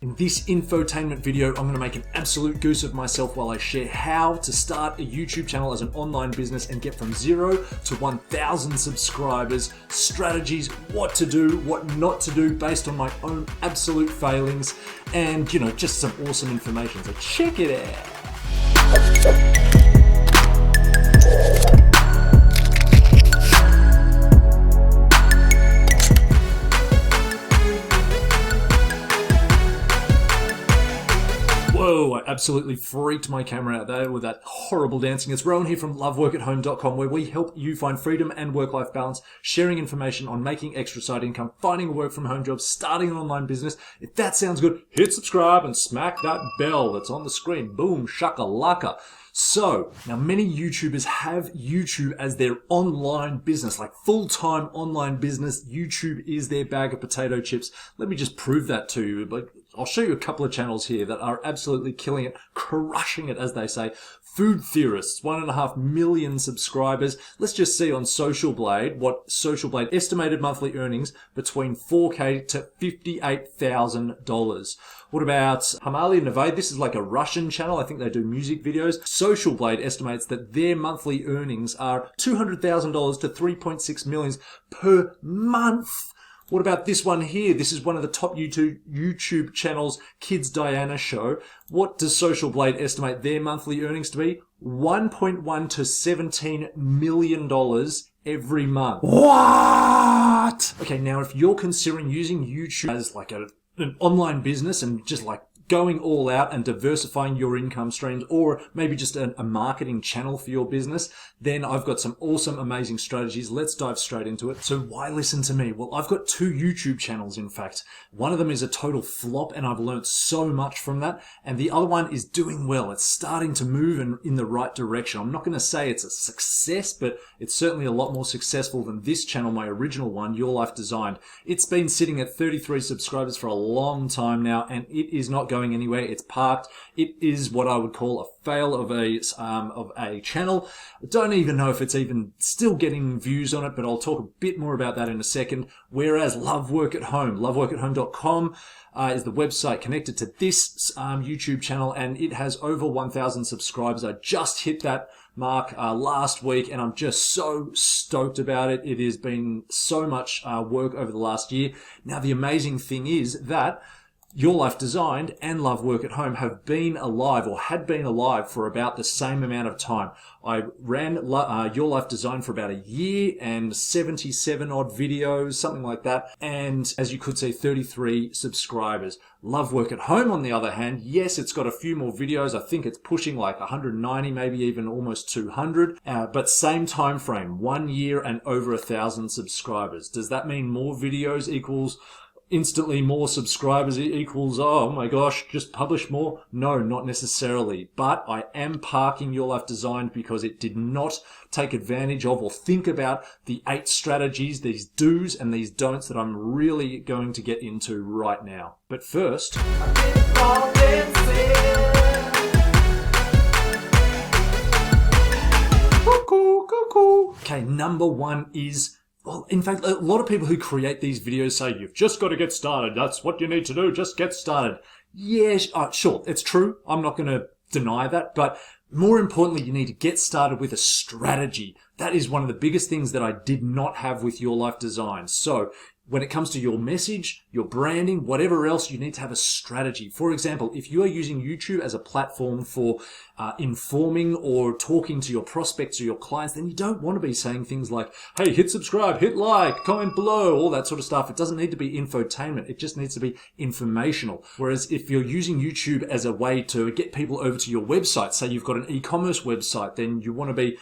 In this infotainment video, I'm going to make an absolute goose of myself while I share how to start a YouTube channel as an online business and get from 0 to 1,000 subscribers, strategies, what to do, what not to do based on my own absolute failings, and just some awesome information. So check it out. Whoa, I absolutely freaked my camera out there with that horrible dancing. It's Rowan here from LWAH where we help you find freedom and work-life balance, sharing information on making extra side income, finding a work-from-home job, starting an online business. If that sounds good, hit subscribe and smack that bell that's on the screen. Boom, shakalaka. So, now many YouTubers have YouTube as their online business, like full-time online business. YouTube is their bag of potato chips. Let me just prove that to you. But I'll show you a couple of channels here that are absolutely killing it, crushing it, as they say. Food Theorists, 1.5 million subscribers. Let's just see on Social Blade what Social Blade estimated monthly earnings between $4K to $58,000. What about Hamali Navay? This is like a Russian channel. I think they do music videos. Social Blade estimates that their monthly earnings are $200,000 to 3.6 million per month. What about this one here? This is one of the top YouTube channels, Kids Diana Show. What does Social Blade estimate their monthly earnings to be? $1.1 to $17 million every month. What? Okay, now if you're considering using YouTube as like an online business and just like going all out and diversifying your income streams, or maybe just a marketing channel for your business, then I've got some awesome, amazing strategies. Let's dive straight into it. So why listen to me? Well, I've got 2 YouTube channels, in fact. One of them is a total flop, and I've learned so much from that. And the other one is doing well. It's starting to move in the right direction. I'm not going to say it's a success, but it's certainly a lot more successful than this channel, my original one, Your Life Designed. It's been sitting at 33 subscribers for a long time now, and it is not going anywhere. It's parked. It is what I would call a fail of a channel. I don't even know if it's even still getting views on it, but I'll talk a bit more about that in a second. Whereas Love Work at Home, loveworkathome.com is the website connected to this YouTube channel, and it has over 1,000 subscribers. I just hit that mark last week, and I'm just so stoked about it. It has been so much work over the last year. Now, the amazing thing is that Your Life Designed and Love Work at Home have been alive, or had been alive, for about the same amount of time. I ran Your Life Designed for about a year and 77 odd videos, something like that. And as you could see, 33 subscribers. Love Work at Home, on the other hand, yes, it's got a few more videos. I think it's pushing like 190, maybe even almost 200. But same time frame, 1 year and over 1,000 subscribers. Does that mean more videos equals instantly more subscribers equals, oh my gosh, just publish more? No, not necessarily. But I am parking Your Life Designed because it did not take advantage of or think about the 8 strategies, these do's and these don'ts that I'm really going to get into right now. But first, okay, number 1 is, well, in fact, a lot of people who create these videos say, you've just got to get started. That's what you need to do. Just get started. Yeah, sure. It's true. I'm not going to deny that. But more importantly, you need to get started with a strategy. That is one of the biggest things that I did not have with Your Life Design. So when it comes to your message, your branding, whatever else, you need to have a strategy. For example, if you are using YouTube as a platform for informing or talking to your prospects or your clients, then you don't want to be saying things like, hey, hit subscribe, hit like, comment below, all that sort of stuff. It doesn't need to be infotainment. It just needs to be informational. Whereas if you're using YouTube as a way to get people over to your website, say you've got an e-commerce website, then you want to be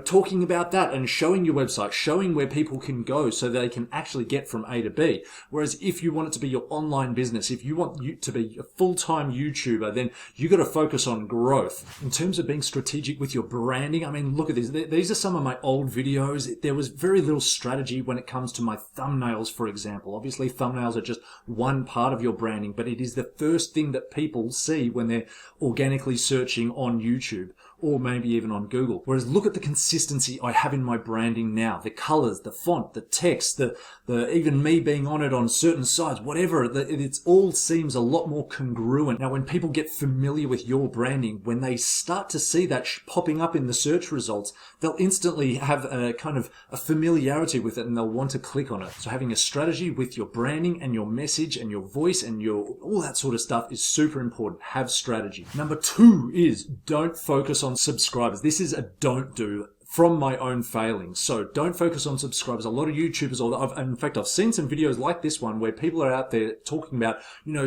talking about that and showing your website, showing where people can go so they can actually get from A to B. Whereas if you want it to be your online business, if you want you to be a full-time YouTuber, then you got to focus on growth. In terms of being strategic with your branding, I mean, look at this. These are some of my old videos. There was very little strategy when it comes to my thumbnails, for example. Obviously, thumbnails are just one part of your branding, but it is the first thing that people see when they're organically searching on YouTube. or maybe even on Google. Whereas look at the consistency I have in my branding now. The colors, the font, the text, the even me being on it on certain sites, whatever, it all seems a lot more congruent. Now, when people get familiar with your branding, when they start to see that popping up in the search results, they'll instantly have a kind of a familiarity with it and they'll want to click on it. So having a strategy with your branding and your message and your voice and your all that sort of stuff is super important. Have strategy. Number 2 is don't focus on subscribers. This is a don't do from my own failings. So don't focus on subscribers. A lot of YouTubers, in fact, I've seen some videos like this one where people are out there talking about,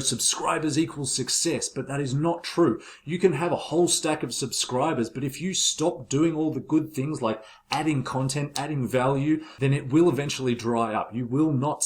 subscribers equals success, but that is not true. You can have a whole stack of subscribers, but if you stop doing all the good things like adding content, adding value, then it will eventually dry up. You will not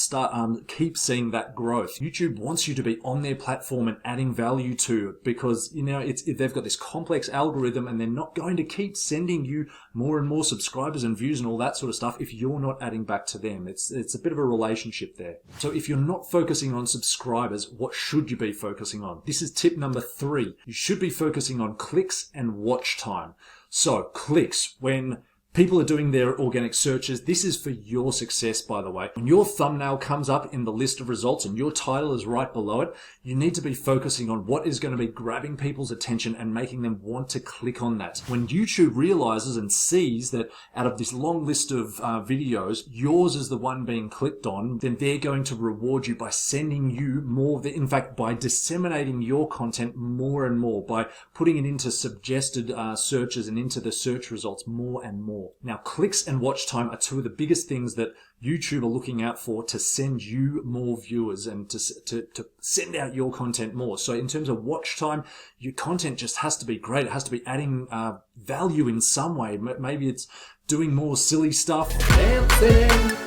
keep seeing that growth. YouTube wants you to be on their platform and adding value to it because, they've got this complex algorithm and they're not going to keep sending you more and more subscribers and views and all that sort of stuff if you're not adding back to them. It's a bit of a relationship there. So if you're not focusing on subscribers, what should you be focusing on? This is tip number 3. You should be focusing on clicks and watch time. So clicks, when people are doing their organic searches, this is for your success, by the way. When your thumbnail comes up in the list of results and your title is right below it, you need to be focusing on what is going to be grabbing people's attention and making them want to click on that. When YouTube realizes and sees that out of this long list of videos, yours is the one being clicked on, then they're going to reward you by sending you more, in fact, by disseminating your content more and more, by putting it into suggested searches and into the search results more and more. Now, clicks and watch time are 2 of the biggest things that YouTube are looking out for to send you more viewers and to send out your content more. So in terms of watch time, your content just has to be great. It has to be adding value in some way. Maybe it's doing more silly stuff, dancing,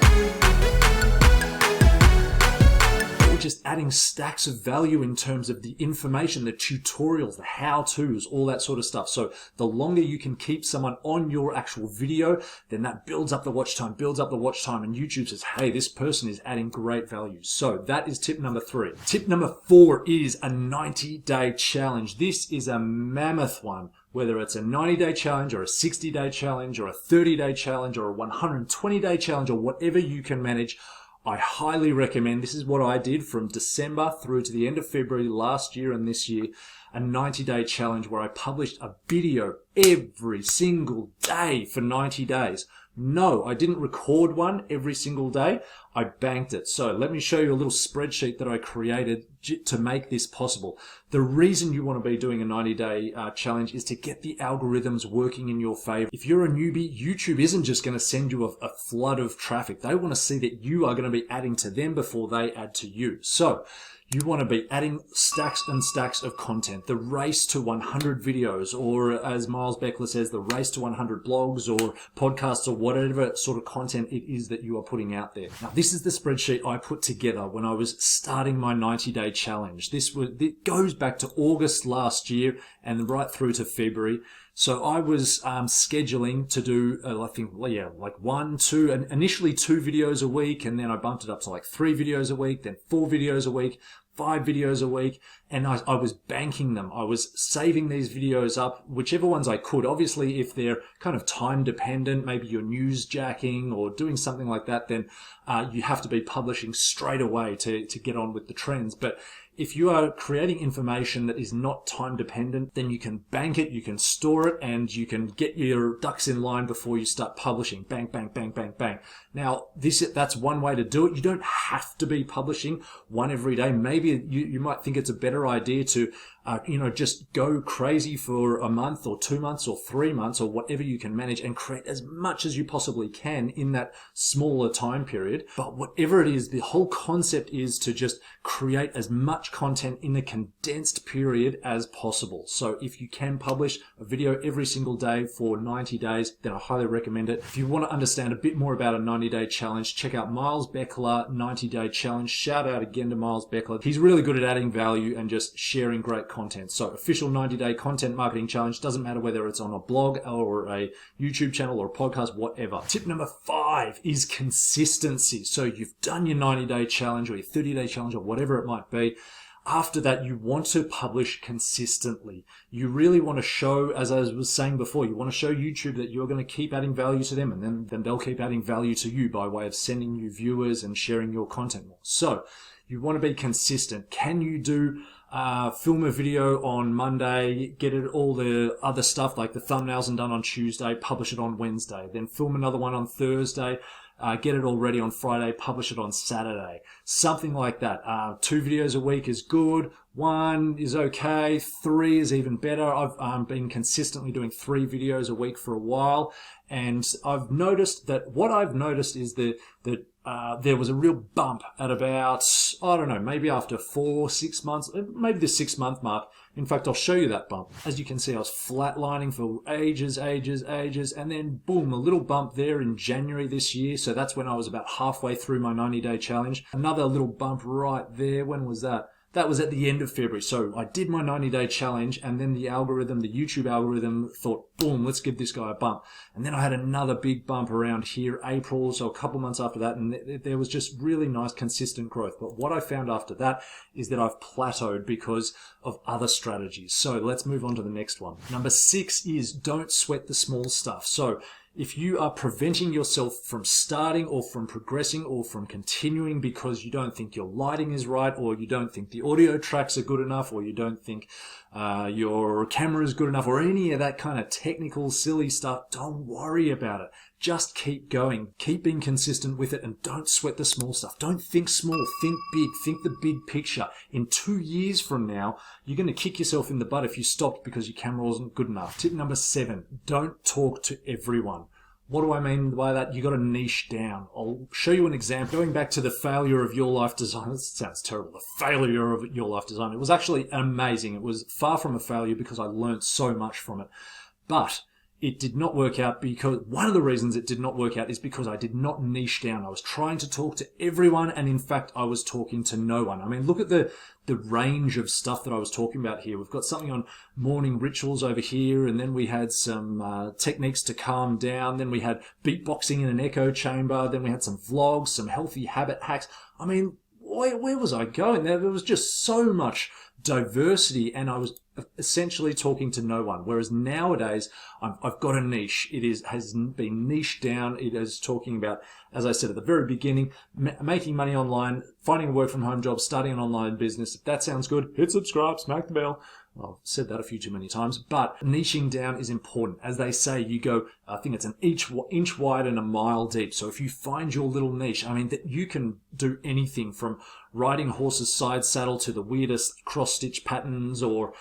just adding stacks of value in terms of the information, the tutorials, the how-tos, all that sort of stuff. So the longer you can keep someone on your actual video, then that builds up the watch time, and YouTube says, hey, this person is adding great value. So that is tip number 3. Tip number 4 is a 90-day challenge. This is a mammoth one. Whether it's a 90-day challenge or a 60-day challenge or a 30-day challenge or a 120-day challenge or whatever you can manage, I highly recommend. This is what I did from December through to the end of February last year and this year, a 90-day challenge where I published a video every single day for 90 days. No, I didn't record one every single day. I banked it. So let me show you a little spreadsheet that I created to make this possible. The reason you want to be doing a 90-day challenge is to get the algorithms working in your favor. If you're a newbie, YouTube isn't just going to send you a flood of traffic. They want to see that you are going to be adding to them before they add to you. So you want to be adding stacks and stacks of content. The race to 100 videos, or as Miles Beckler says, the race to 100 blogs or podcasts or whatever sort of content it is that you are putting out there. Now, this is the spreadsheet I put together when I was starting my 90-day challenge. It goes back to August last year and right through to February. So I was scheduling to do, like 1, 2, and initially 2 videos a week, and then I bumped it up to like 3 videos a week, then 4 videos a week, 5 videos a week, and I was banking them. I was saving these videos up, whichever ones I could. Obviously, if they're kind of time dependent, maybe you're newsjacking or doing something like that, then you have to be publishing straight away to get on with the trends. But if you are creating information that is not time dependent, then you can bank it, you can store it, and you can get your ducks in line before you start publishing. Bang, bang, bang, bang, bang. Now, that's one way to do it. You don't have to be publishing one every day. Maybe you might think it's a better idea to just go crazy for a month or 2 months or 3 months or whatever you can manage and create as much as you possibly can in that smaller time period. But whatever it is, the whole concept is to just create as much content in a condensed period as possible. So if you can publish a video every single day for 90 days, then I highly recommend it. If you want to understand a bit more about a 90-day challenge, check out Miles Beckler 90-day challenge. Shout out again to Miles Beckler. He's really good at adding value and just sharing great content. So official 90-day content marketing challenge, doesn't matter whether it's on a blog or a YouTube channel or a podcast, whatever. Tip number 5 is consistency. So you've done your 90-day challenge or your 30-day challenge or whatever it might be. After that, you want to publish consistently. You really want to show, as I was saying before, you want to show YouTube that you're going to keep adding value to them, and then they'll keep adding value to you by way of sending you viewers and sharing your content more. So you want to be consistent. Can you do film a video on Monday, get it all the other stuff like the thumbnails and done on Tuesday, publish it on Wednesday, then film another one on Thursday, get it all ready on Friday, publish it on Saturday. Something like that. 2 videos a week is good. 1 is okay. 3 is even better. I've been consistently doing 3 videos a week for a while. And I've noticed that what I've noticed is that there was a real bump at about, I don't know, maybe after 4-6 months, maybe the 6-month mark. In fact, I'll show you that bump. As you can see, I was flatlining for ages, and then boom, a little bump there in January this year. So that's when I was about halfway through my 90-day challenge. Another little bump right there. When was that? That was at the end of February. So I did my 90-day challenge, and then the algorithm, the YouTube algorithm thought, boom, let's give this guy a bump. And then I had another big bump around here, April, so a couple months after that, and there was just really nice, consistent growth. But what I found after that is that I've plateaued because of other strategies. So let's move on to the next one. Number 6 is don't sweat the small stuff. So if you are preventing yourself from starting or from progressing or from continuing because you don't think your lighting is right, or you don't think the audio tracks are good enough, or you don't think your camera is good enough, or any of that kind of technical, silly stuff, don't worry about it. Just keep going. Keep being consistent with it, and don't sweat the small stuff. Don't think small. Think big. Think the big picture. In 2 years from now, you're going to kick yourself in the butt if you stopped because your camera wasn't good enough. Tip number 7, don't talk to everyone. What do I mean by that? You got to niche down. I'll show you an example. Going back to the failure of your life design. This sounds terrible. The failure of your life design. It was actually amazing. It was far from a failure because I learned so much from it. But it did not work out because one of the reasons it did not work out is because I did not niche down. I was trying to talk to everyone, and in fact, I was talking to no one. I mean, look at the range of stuff that I was talking about here. We've got something on morning rituals over here, and then we had some techniques to calm down. Then we had beatboxing in an echo chamber. Then we had some vlogs, some healthy habit hacks. I mean, where was I going? There was just so much diversity, and I was essentially talking to no one. Whereas nowadays, I've got a niche. Has been niched down. It is talking about, as I said at the very beginning, making money online, finding a work from home job, starting an online business. If that sounds good, hit subscribe, smack the bell. I've said that a few too many times, but niching down is important. As they say, you go, I think it's an inch wide and a mile deep. So if you find your little niche, I mean, that you can do anything from riding horses side saddle to the weirdest cross-stitch patterns, or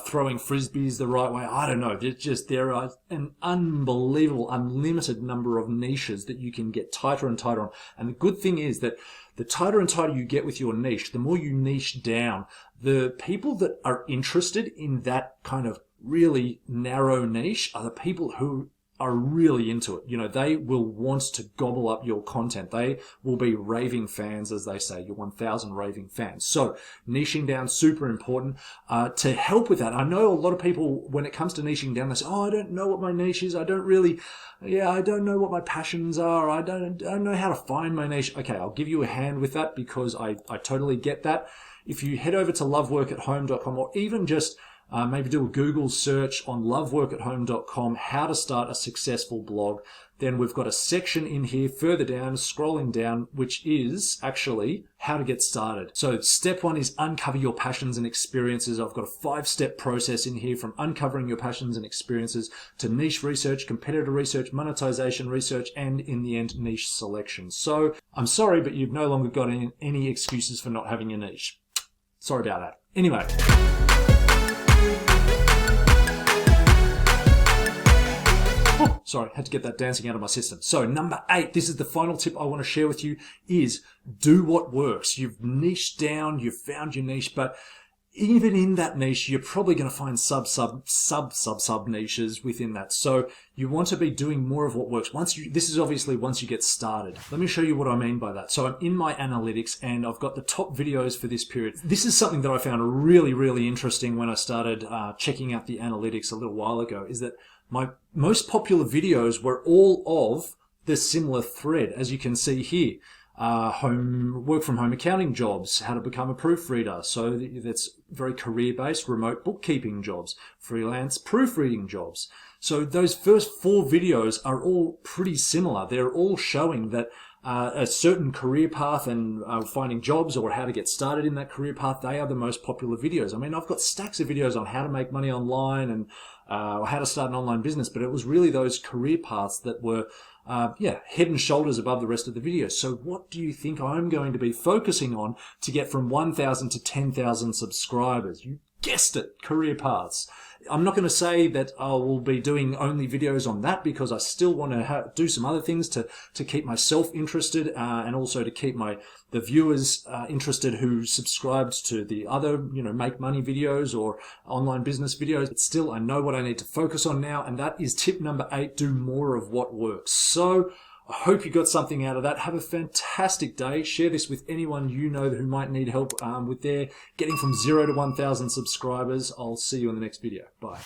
throwing frisbees the right way. I don't know. There are an unbelievable, unlimited number of niches that you can get tighter and tighter on. And the good thing is that the tighter and tighter you get with your niche, the more you niche down, the people that are interested in that kind of really narrow niche are the people who are really into it. You know, they will want to gobble up your content. They will be raving fans, as they say, your 1,000 raving fans. So niching down, super important. To help with that, I know a lot of people, when it comes to niching down, they say, oh, I don't know what my niche is. I don't know what my passions are. I don't know how to find my niche. Okay, I'll give you a hand with that because I totally get that. If you head over to loveworkathome.com, or even just maybe do a Google search on loveworkathome.com, how to start a successful blog, then we've got a section in here further down, scrolling down, which is actually how to get started. So step 1 is uncover your passions and experiences. I've got a 5-step process in here, from uncovering your passions and experiences to niche research, competitor research, monetization research, and in the end, niche selection. So I'm sorry, but you've no longer got any excuses for not having a niche. Sorry about that. Anyway. Oh, sorry, had to get that dancing out of my system. So number 8, this is the final tip I want to share with you, is do what works. You've niched down, you've found your niche, but even in that niche, you're probably going to find sub niches within that. So you want to be doing more of what works. This is obviously once you get started. Let me show you what I mean by that. So I'm in my analytics, and I've got the top videos for this period. This is something that I found really, really interesting when I started checking out the analytics a little while ago, is that my most popular videos were all of the similar thread, as you can see here. work from home accounting jobs, how to become a proofreader. So that's very career based, remote bookkeeping jobs, freelance proofreading jobs. So those first 4 videos are all pretty similar. They're all showing that a certain career path and finding jobs or how to get started in that career path, they are the most popular videos. I mean, I've got stacks of videos on how to make money online and how to start an online business, but it was really those career paths that were head and shoulders above the rest of the videos. So what do you think I'm going to be focusing on to get from 1,000 to 10,000 subscribers? You guessed it, career paths. I'm not going to say that I will be doing only videos on that, because I still want to do some other things to keep myself interested and also to keep the viewers interested who subscribed to the other, make money videos or online business videos. But still, I know what I need to focus on now, and that is tip number 8, do more of what works. So I hope you got something out of that. Have a fantastic day. Share this with anyone you know who might need help with their getting from 0 to 1,000 subscribers. I'll see you in the next video. Bye.